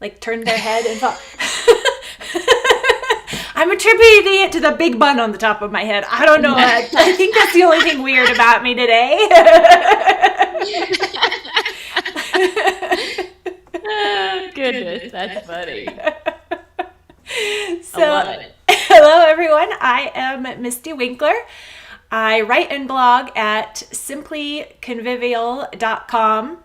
like turned their head and thought, I'm attributing it to the big bun on the top of my head. I don't know. I think that's the only thing weird about me today. Oh, goodness, that's funny. So, I love it. Hello, everyone. I am Misty Winkler. I write and blog at simplyconvivial.com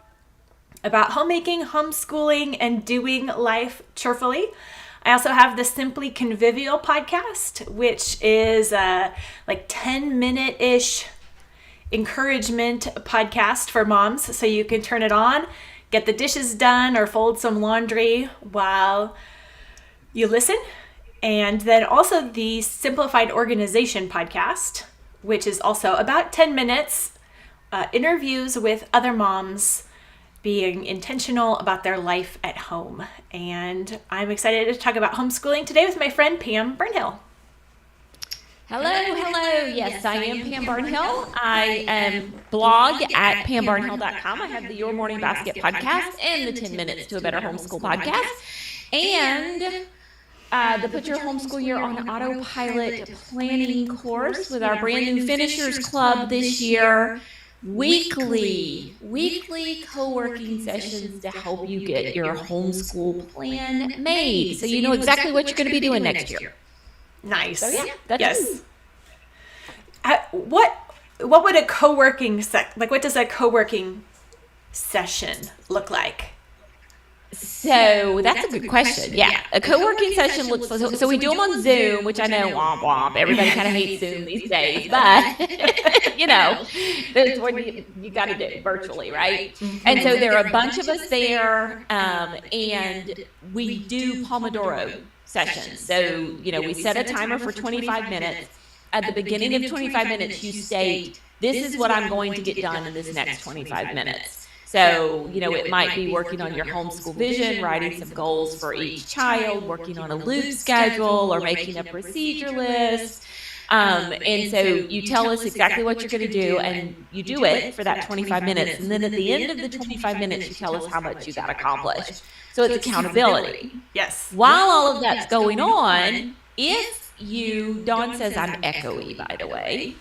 about homemaking, homeschooling, and doing life cheerfully. I also have the Simply Convivial podcast, which is like 10-minute-ish encouragement podcast for moms. So you can turn it on, get the dishes done, or fold some laundry while you listen. And then also the Simplified Organization podcast, which is also about 10 minutes, interviews with other moms being intentional about their life at home. And I'm excited to talk about homeschooling today with my friend Pam Burnhill. Hello. Yes, I am Pam Burnhill. I blog at pamburnhill.com. I have the Your Morning Basket podcast and the 10 Minutes to a Better Homeschool podcast. And the Put Your Homeschool Year on Autopilot planning course with our brand new Finishers Club this year. Weekly co-working sessions to help you get your homeschool plan made, so you know exactly what you're going to be doing next year. Nice. So yeah, that's yes. What would a co-working what does a co-working session look like? So that's a good question. Yeah, a co-working session looks like, so we do them on Zoom, which I know, womp womp, everybody kind of hates Zoom these days, but you know, that's what you got to do virtually, right? And so there are a bunch of us there, and we do Pomodoro sessions. So, you know, we set a timer for 25 minutes. At the beginning of 25 minutes, you state, this is what I'm going to get done in this next 25 minutes. So, you know, it might be working on your homeschool vision, writing some goals for each child, working on a loop schedule, or making a procedure list. And so you tell us exactly what you're going to do, and you do it for that 25 minutes. And then at the end of the 25 minutes, you tell us how much you got accomplished. So it's accountability. Yes. While all of that's going on, if you, Dawn says I'm echoey, by the way.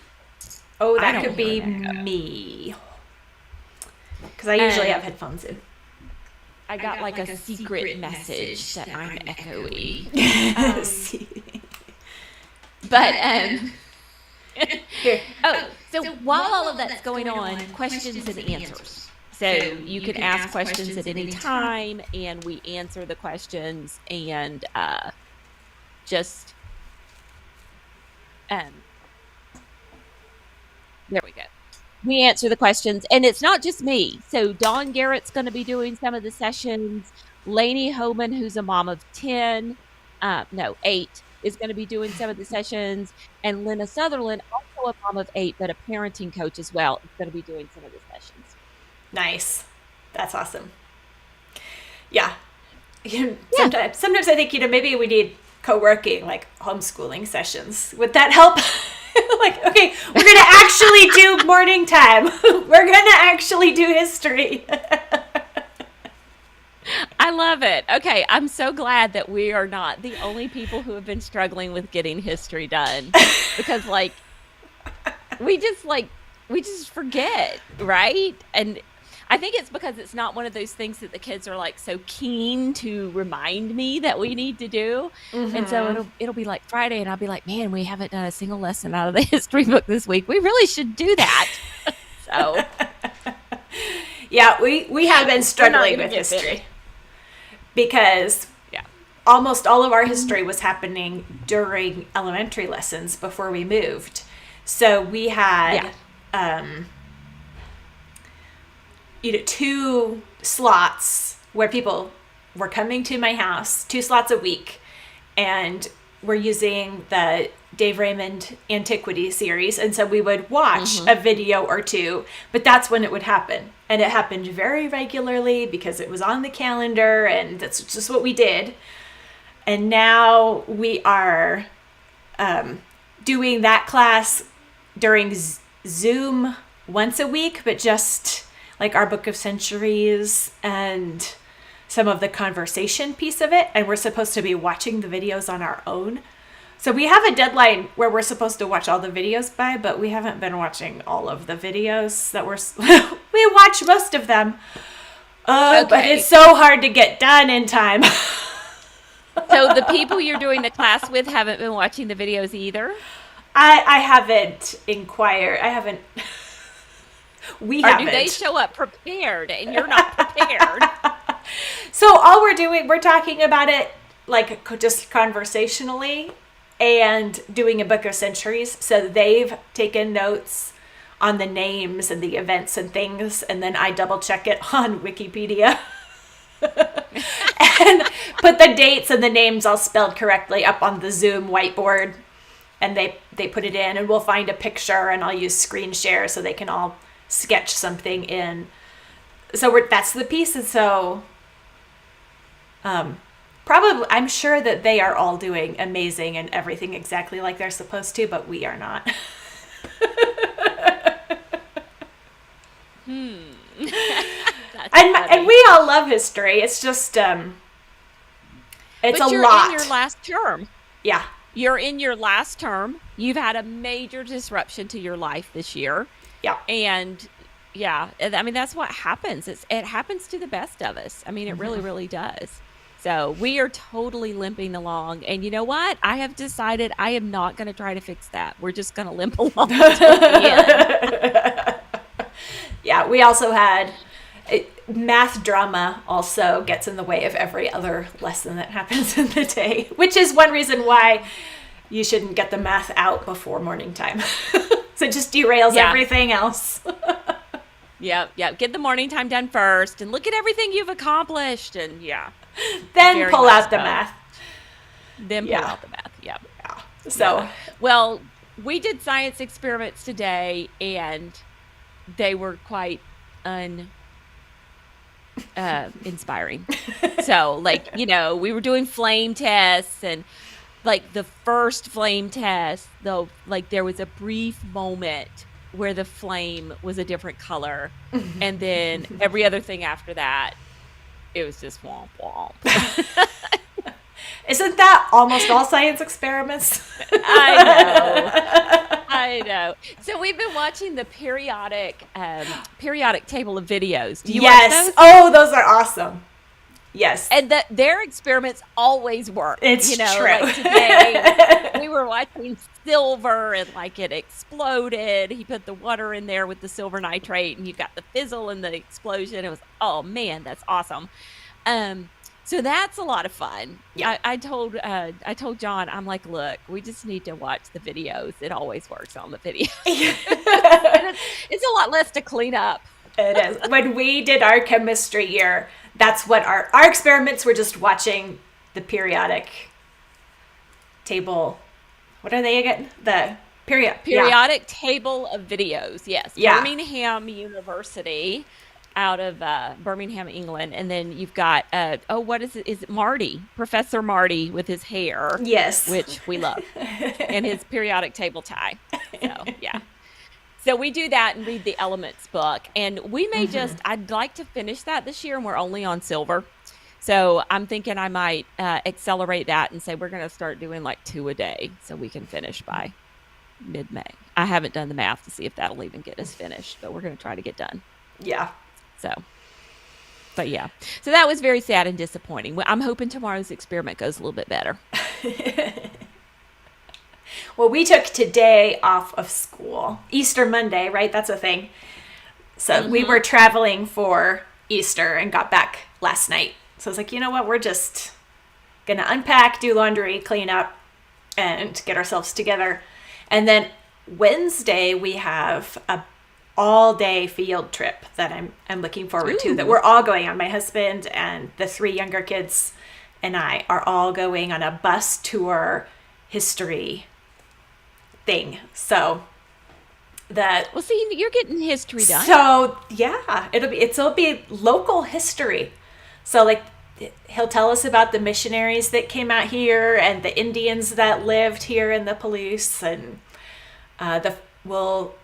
Oh, that could be me. Because I usually have headphones in. I got like a secret message that I'm echoey. But so while all of that's going on, questions and answers. So you can ask questions at any time, and we answer the questions, and just there we go. We answer the questions, and it's not just me. So Dawn Garrett's going to be doing some of the sessions. Lainey Homan, who's a mom of 8, is going to be doing some of the sessions. And Lena Sutherland, also a mom of 8, but a parenting coach as well, is going to be doing some of the sessions. Nice. That's awesome. Yeah. Sometimes I think, maybe we need co-working, like homeschooling sessions. Would that help? Like, okay, we're going to actually do morning time. We're going to actually do history. I love it. Okay, I'm so glad that we are not the only people who have been struggling with getting history done, because we just forget, right? And I think it's because it's not one of those things that the kids are like so keen to remind me that we need to do. Mm-hmm. And so it'll be like Friday, and I'll be like, man, we haven't done a single lesson out of the history book this week. We really should do that. So yeah, we have been struggling with history because almost all of our history was happening during elementary lessons before we moved. So we had 2 slots where people were coming to my house, 2 slots a week, and we're using the Dave Raymond Antiquity series, and so we would watch a video or 2, but that's when it would happen. And it happened very regularly because it was on the calendar, and that's just what we did. And now we are doing that class during Zoom once a week, but just like our Book of Centuries and some of the conversation piece of it, and we're supposed to be watching the videos on our own. So we have a deadline where we're supposed to watch all the videos by, but we haven't been watching all of the videos that we watch most of them. But it's so hard to get done in time. So the people you're doing the class with haven't been watching the videos either? I haven't inquired. I haven't. We haven't. Or do they show up prepared and you're not prepared? So all we're talking about it like just conversationally and doing a book of centuries. So they've taken notes on the names and the events and things, and then I double check it on Wikipedia and put the dates and the names all spelled correctly up on the Zoom whiteboard, and they put it in, and we'll find a picture, and I'll use screen share so they can all sketch something in. So that's the piece. And so probably, I'm sure that they are all doing amazing and everything exactly like they're supposed to, but we are not. And we all love history. It's just it's but a you're lot. In your last term. Yeah. You're in your last term. You've had a major disruption to your life this year. Yeah. And yeah, I mean, that's what happens. It happens to the best of us. I mean, it really, really does. So we are totally limping along. And you know what? I have decided I am not going to try to fix that. We're just going to limp along until the end. Yeah, we also had math drama also gets in the way of every other lesson that happens in the day, which is one reason why you shouldn't get the math out before morning time. So it just derails everything else. Yep. Get the morning time done first and look at everything you've accomplished. And then pull out the math. Then pull out the math. Yep. Yeah. So, well, we did science experiments today, and they were quite inspiring. So, like, we were doing flame tests, and like the first flame test, though, like there was a brief moment where the flame was a different color, and then every other thing after that, it was just womp womp. Isn't that almost all science experiments? I know. So we've been watching the periodic table of videos. Do you watch those? Oh, those are awesome. Yes. And their experiments always work. It's true. Like today, we were watching silver, and like it exploded. He put the water in there with the silver nitrate, and you got the fizzle and the explosion. It was, oh man, that's awesome. So that's a lot of fun. Yeah. I told John, I'm like, look, we just need to watch the videos. It always works on the video. It's a lot less to clean up. It is. When we did our chemistry year, that's what our experiments were, just watching the periodic table. What are they again? The periodic table of videos. Yes. Yeah. Birmingham University out of Birmingham, England. And then you've got, what is it? Is it Marty? Professor Marty with his hair. Yes. Which we love. And his periodic table tie. So, yeah. So we do that and read the Elements book. And we may I'd like to finish that this year, and we're only on silver. So I'm thinking I might accelerate that and say we're going to start doing like 2 a day so we can finish by mid-May. I haven't done the math to see if that'll even get us finished, but we're going to try to get done. Yeah. But yeah. So that was very sad and disappointing. I'm hoping tomorrow's experiment goes a little bit better. Well, we took today off of school. Easter Monday, right? That's a thing. So we were traveling for Easter and got back last night. So I was like, you know what? We're just going to unpack, do laundry, clean up, and get ourselves together. And then Wednesday, we have a all-day field trip that I'm looking forward to, that we're all going on. My husband and the 3 younger kids and I are all going on a bus tour history thing. So that, well, see, you're getting history done. So yeah, it'll be local history. So like he'll tell us about the missionaries that came out here and the Indians that lived here and the police, and we'll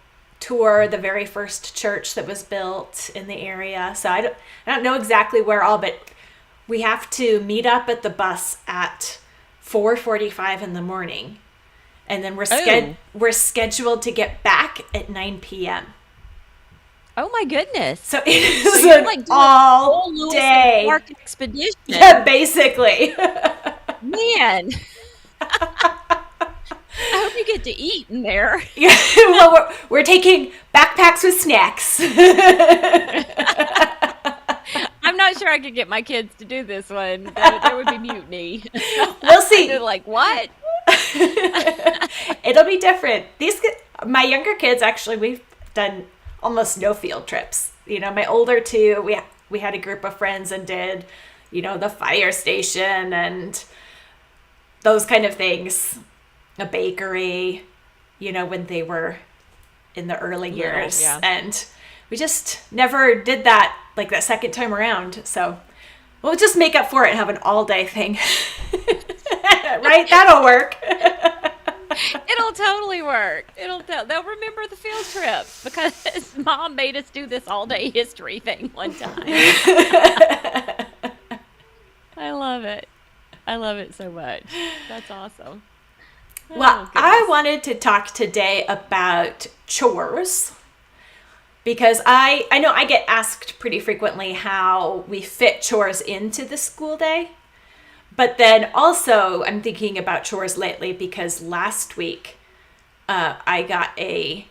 tour the very first church that was built in the area. So I don't know exactly where all, but we have to meet up at the bus at 4:45 in the morning. And then we're scheduled to get back at 9 p.m. Oh my goodness. So it is you're like doing all a whole Lewis day and Clark expedition. Yeah, basically. Man. I hope you get to eat in there. Yeah, well, we're taking backpacks with snacks. I'm not sure I could get my kids to do this one. There would be mutiny. We'll see. They're like, what? It'll be different. My younger kids, actually, we've done almost no field trips. My older two, we had a group of friends and did, the fire station and those kind of things. A bakery, when they were in the early years. Yeah. And we just never did that, like that second time around. So we'll just make up for it and have an all-day thing. Right? That'll work. It'll totally work. They'll remember the field trip because Mom made us do this all-day history thing one time. I love it. I love it so much. That's awesome. Well, I wanted to talk today about chores because I know I get asked pretty frequently how we fit chores into the school day. But then also I'm thinking about chores lately because last week I got an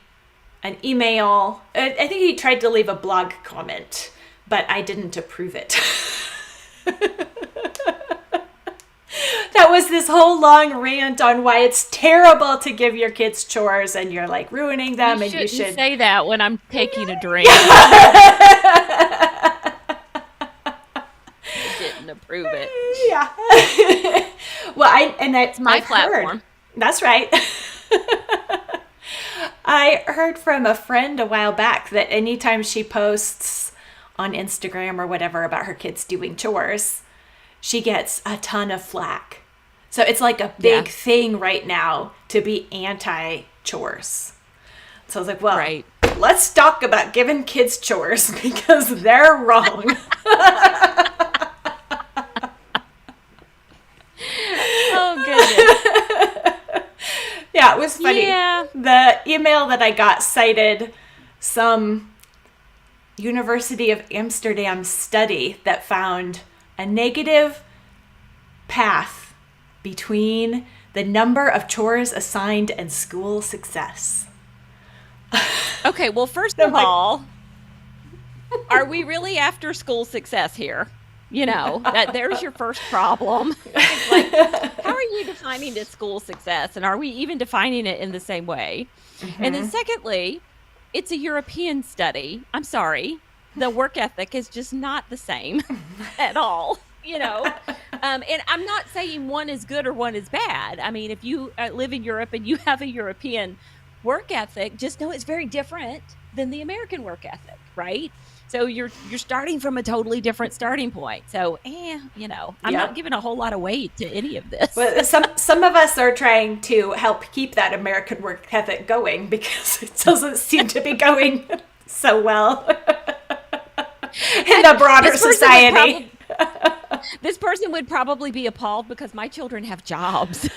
email. I think he tried to leave a blog comment, but I didn't approve it. That was this whole long rant on why it's terrible to give your kids chores and you're like ruining them. You should say that when I'm taking a drink. Didn't approve it. Yeah. Well, that's my platform. That's right. I heard from a friend a while back that anytime she posts on Instagram or whatever about her kids doing chores, she gets a ton of flack. So it's like a big thing right now to be anti-chores. So I was like, well, right. Let's talk about giving kids chores because they're wrong. Oh, goodness. Yeah, it was funny. Yeah. The email that I got cited some University of Amsterdam study that found a negative path between the number of chores assigned and school success. Okay, well, first of all, are we really after school success here? There's your first problem. Like, how are you defining this school success? And are we even defining it in the same way? Mm-hmm. And then secondly, it's a European study. I'm sorry. The work ethic is just not the same at all. And I'm not saying one is good or one is bad. I mean, if you live in Europe and you have a European work ethic, just know it's very different than the American work ethic, right? So you're starting from a totally different starting point. So, I'm not giving a whole lot of weight to any of this. Well, some of us are trying to help keep that American work ethic going because it doesn't seem to be going so well in the broader society. This person would probably be appalled because my children have jobs.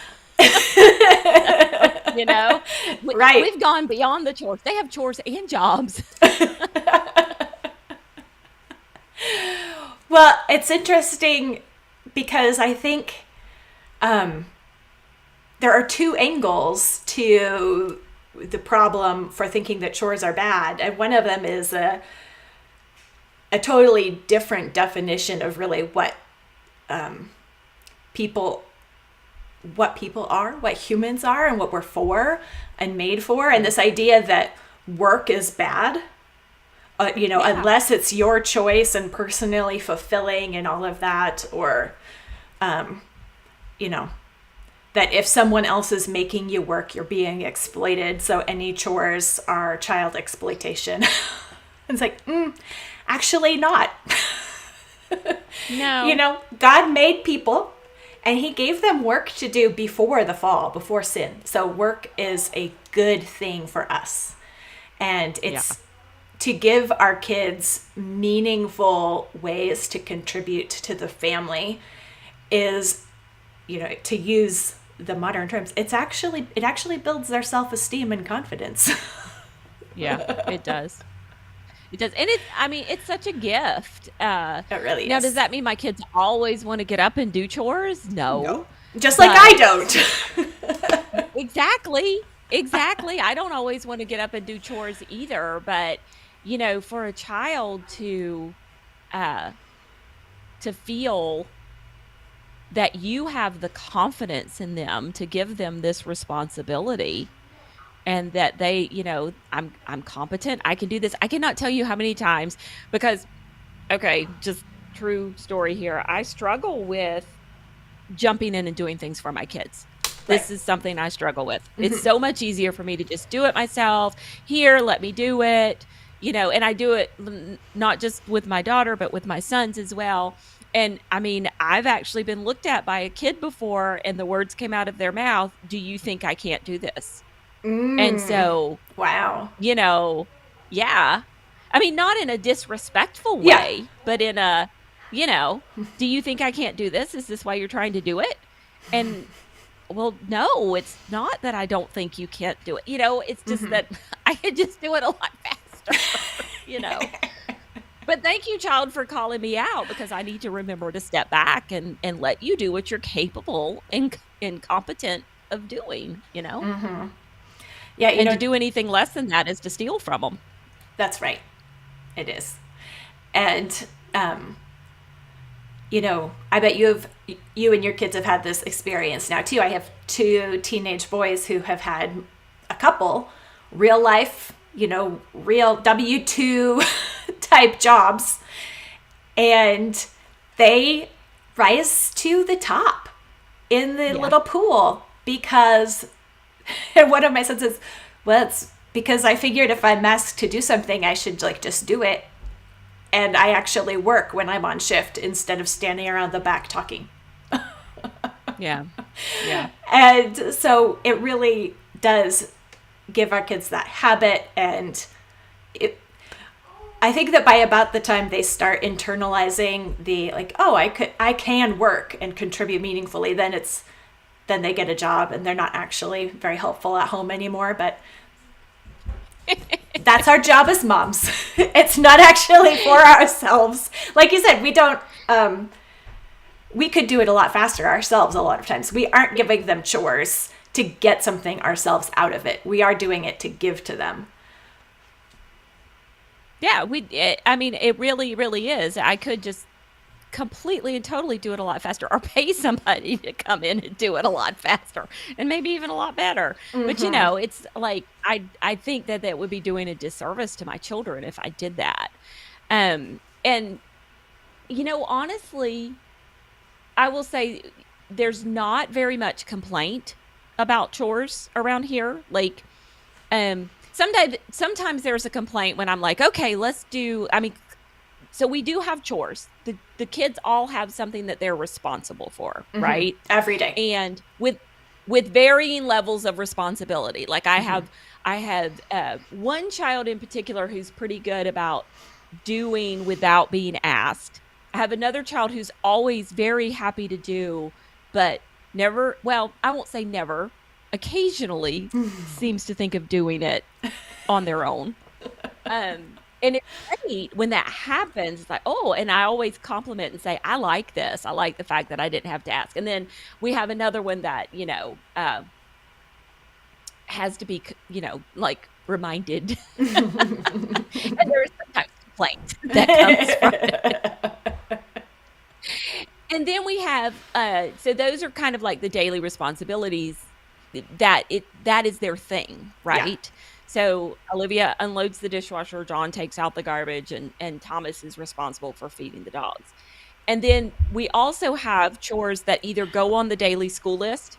Right. We've gone beyond the chores. They have chores and jobs. Well, it's interesting because I think there are two angles to the problem for thinking that chores are bad. And one of them is a totally different definition of really what people are, what humans are, and what we're for and made for. And this idea that work is bad, unless it's your choice and personally fulfilling and all of that, or, that if someone else is making you work, you're being exploited. So any chores are child exploitation. It's like, actually not. No. God made people and he gave them work to do before the fall, before sin. So work is a good thing for us. And it's to give our kids meaningful ways to contribute to the family is, to use the modern terms, it actually builds their self-esteem and confidence. Yeah, it does. It does. And it's such a gift. It really Now, is. does that mean my kids always want to get up and do chores? No. No. Just like I don't. Exactly. Exactly. I don't always want to get up and do chores either, but for a child uh to feel that you have the confidence in them to give them this responsibility, and that they, I'm competent, I can do this. I cannot tell you how many times, because, okay, just true story here, I struggle with jumping in and doing things for my kids. Right. This is something I struggle with. It's so much easier for me to just do it myself. Here, let me do it. And I do it not just with my daughter, but with my sons as well. And I've actually been looked at by a kid before, and the words came out of their mouth, "Do you think I can't do this?" And so, Wow. yeah. Not in a disrespectful Yeah. way, but in a, "Do you think I can't do this? Is this why you're trying to do it?" And, well, no, it's not that I don't think you can't do it. It's just that I could just do it a lot faster. But thank you, child, for calling me out, because I need to remember to step back and let you do what you're capable and competent of doing, Yeah, and to do anything less than that is to steal from them. That's right. It is. And, I bet you and your kids have had this experience now too. I have 2 teenage boys who have had a couple real life, real W-2 type jobs, and they rise to the top in the little pool because, and one of my sons says, well, it's because I figured if I'm asked to do something, I should just do it. And I actually work when I'm on shift instead of standing around the back talking. Yeah. Yeah. And so it really does give our kids that habit. And I think that by about the time they start internalizing the I can work and contribute meaningfully, then they get a job and they're not actually very helpful at home anymore. But that's our job as moms. It's not actually for ourselves. Like you said, we could do it a lot faster ourselves a lot of times. We aren't giving them chores to get something ourselves out of it. We are doing it to give to them. Yeah, it really, really is. I could just completely and totally do it a lot faster, or pay somebody to come in and do it a lot faster, and maybe even a lot better. But it's like, I think that would be doing a disservice to my children if I did that. And honestly, I will say there's not very much complaint about chores around here. Like, sometimes there's a complaint when I'm like, okay, let's do, so we do have chores. The kids all have something that they're responsible for, right? Every day. And with varying levels of responsibility. Like I have one child in particular who's pretty good about doing without being asked. I have another child who's always very happy to do, but never, well, I won't say never, occasionally seems to think of doing it on their own. And it's great when that happens. It's like, oh, and I always compliment and say, I like this. I like the fact that I didn't have to ask. And then we have another one that, has to be, reminded. And there's sometimes complaint that comes from it. And then we have, so those are kind of like the daily responsibilities that is their thing, right? Yeah. So Olivia unloads the dishwasher, John takes out the garbage, and Thomas is responsible for feeding the dogs. And then we also have chores that either go on the daily school list,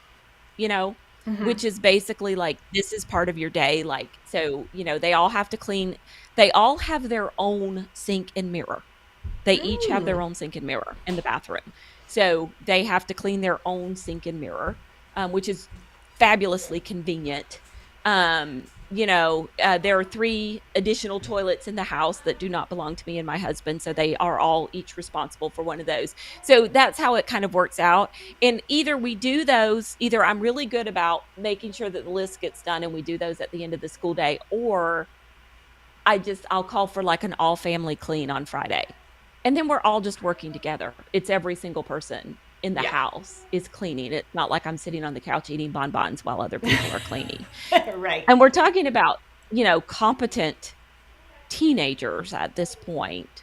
which is basically like, this is part of your day. Like, so, they all have to clean. They all have their own sink and mirror. They each have their own sink and mirror in the bathroom. So they have to clean their own sink and mirror, which is fabulously convenient. there are 3 additional toilets in the house that do not belong to me and my husband. So they are all each responsible for one of those. So that's how it kind of works out. And either we do those, either I'm really good about making sure that the list gets done and we do those at the end of the school day, or I'll call for like an all family clean on Friday. And then we're all just working together. It's every single person in the house is cleaning. It's not like I'm sitting on the couch eating bonbons while other people are cleaning. Right. And we're talking about, competent teenagers at this point,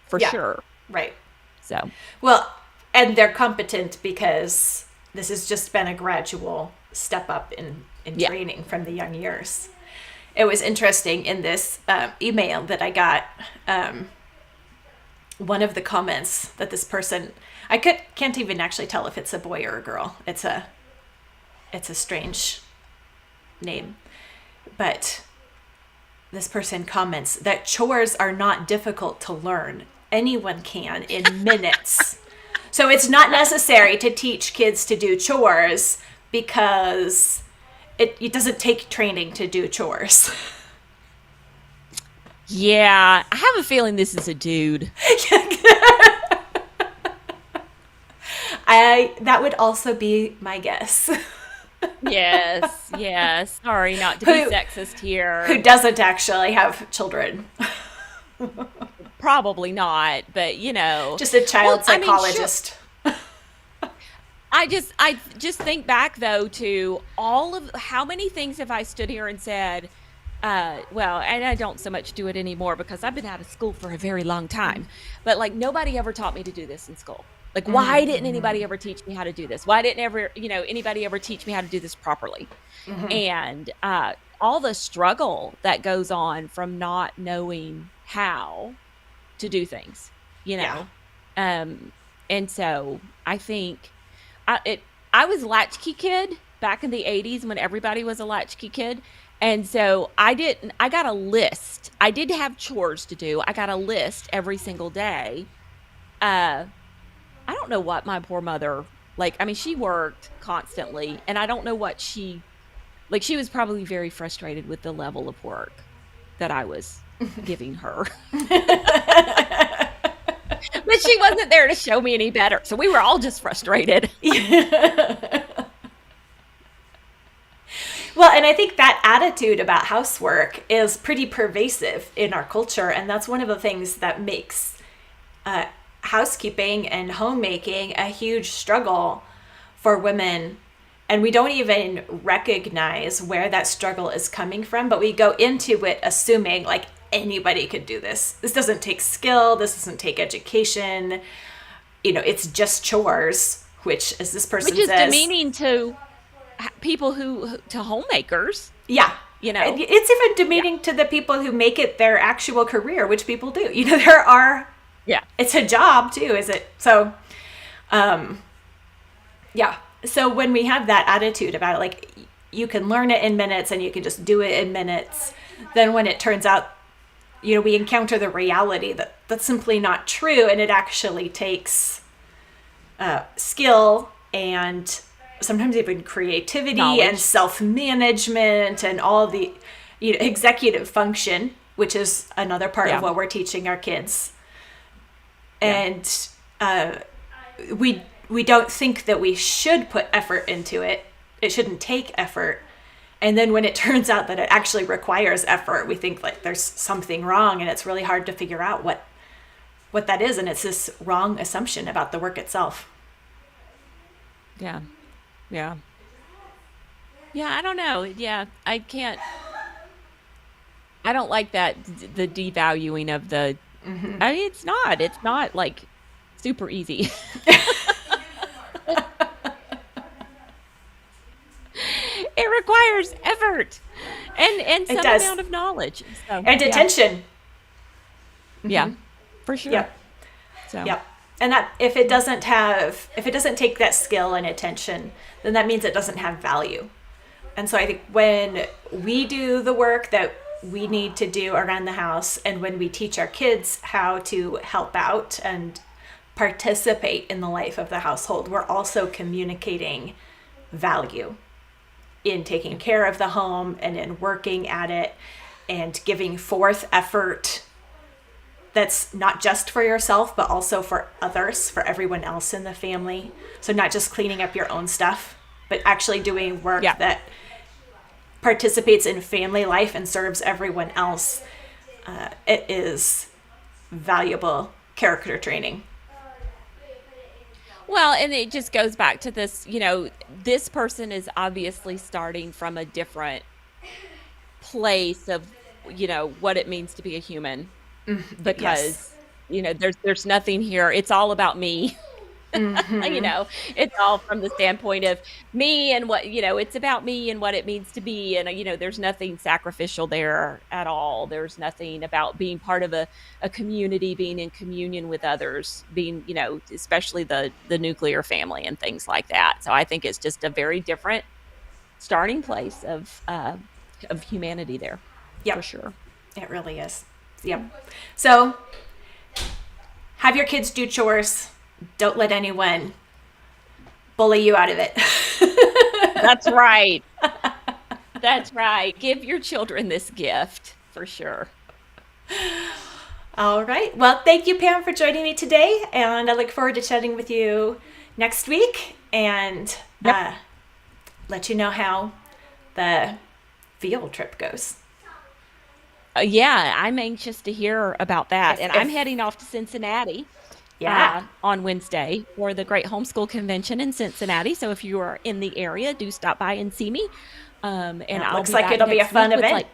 for sure. Right. So, well, and they're competent because this has just been a gradual step up in training from the young years. It was interesting in this email that I got. One of the comments that this person, I can't even actually tell if it's a boy or a girl. It's a strange name, but this person comments that chores are not difficult to learn. Anyone can in minutes. So it's not necessary to teach kids to do chores because it doesn't take training to do chores. Yeah, I have a feeling this is a dude. That would also be my guess. Yes. Sorry not to be sexist here. Who doesn't actually have children. Probably not, but just a child psychologist. I just think back though to all of how many things have I stood here and said, and I don't so much do it anymore because I've been out of school for a very long time, but like nobody ever taught me to do this in school. Like, why didn't anybody ever teach me how to do this? Why didn't anybody ever teach me how to do this properly? And all the struggle that goes on from not knowing how to do things, and so I think I was a latchkey kid back in the 80s when everybody was a latchkey kid. And so I got a list. I did have chores to do. I got a list every single day. I don't know what my poor mother, she worked constantly, and I don't know what she was probably very frustrated with the level of work that I was giving her. But she wasn't there to show me any better. So we were all just frustrated. Well, and I think that attitude about housework is pretty pervasive in our culture. And that's one of the things that makes housekeeping and homemaking a huge struggle for women. And we don't even recognize where that struggle is coming from, but we go into it assuming like anybody could do this. This doesn't take skill. This doesn't take education. It's just chores, which, as this person says, which is demeaning to people to homemakers. Yeah. It's even demeaning to the people who make it their actual career, which people do. There are, it's a job too, is it? So, So when we have that attitude about it, like you can learn it in minutes and you can just do it in minutes, then when it turns out, we encounter the reality that that's simply not true. And it actually takes skill and sometimes even creativity, knowledge, and self-management, and all the executive function, which is another part of what we're teaching our kids. And we don't think that we should put effort into it. It shouldn't take effort. And then when it turns out that it actually requires effort, we think like there's something wrong, and it's really hard to figure out what that is. And it's this wrong assumption about the work itself. Yeah, I don't know. Yeah, I don't like that, the devaluing of the, I mean, it's not like super easy. It requires effort and some amount of knowledge. So, and attention. Yeah, for sure. Yeah. So. Yep. And that if it doesn't take that skill and attention, then that means it doesn't have value. And so I think when we do the work that we need to do around the house, and when we teach our kids how to help out and participate in the life of the household, we're also communicating value. in taking care of the home and in working at it and giving forth effort that's not just for yourself, but also for others, for everyone else in the family. So not just cleaning up your own stuff, but actually doing work that participates in family life and serves everyone else. It is valuable character training. Well, and it just goes back to this, this person is obviously starting from a different place of, what it means to be a human, because, there's nothing here. It's all about me. It's all from the standpoint of me and what, it's about me and what it means to be. And, there's nothing sacrificial there at all. There's nothing about being part of a community, being in communion with others, being, especially the nuclear family and things like that. So I think it's just a very different starting place of humanity there. Yep. For sure. It really is. Yep. So have your kids do chores. Don't let anyone bully you out of it. That's right. That's right. Give your children this gift, for sure. All right. Well, thank you, Pam, for joining me today. And I look forward to chatting with you next week and let you know how the field trip goes. Yeah, I'm anxious to hear about that. And I'm heading off to Cincinnati. On Wednesday for the Great Homeschool Convention in Cincinnati. So if you are in the area, do stop by and see me. And it looks like it'll be a fun event. Like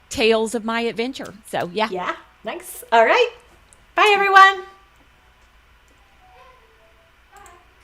tales of my adventure. So yeah. Yeah, nice. All right. Bye, everyone.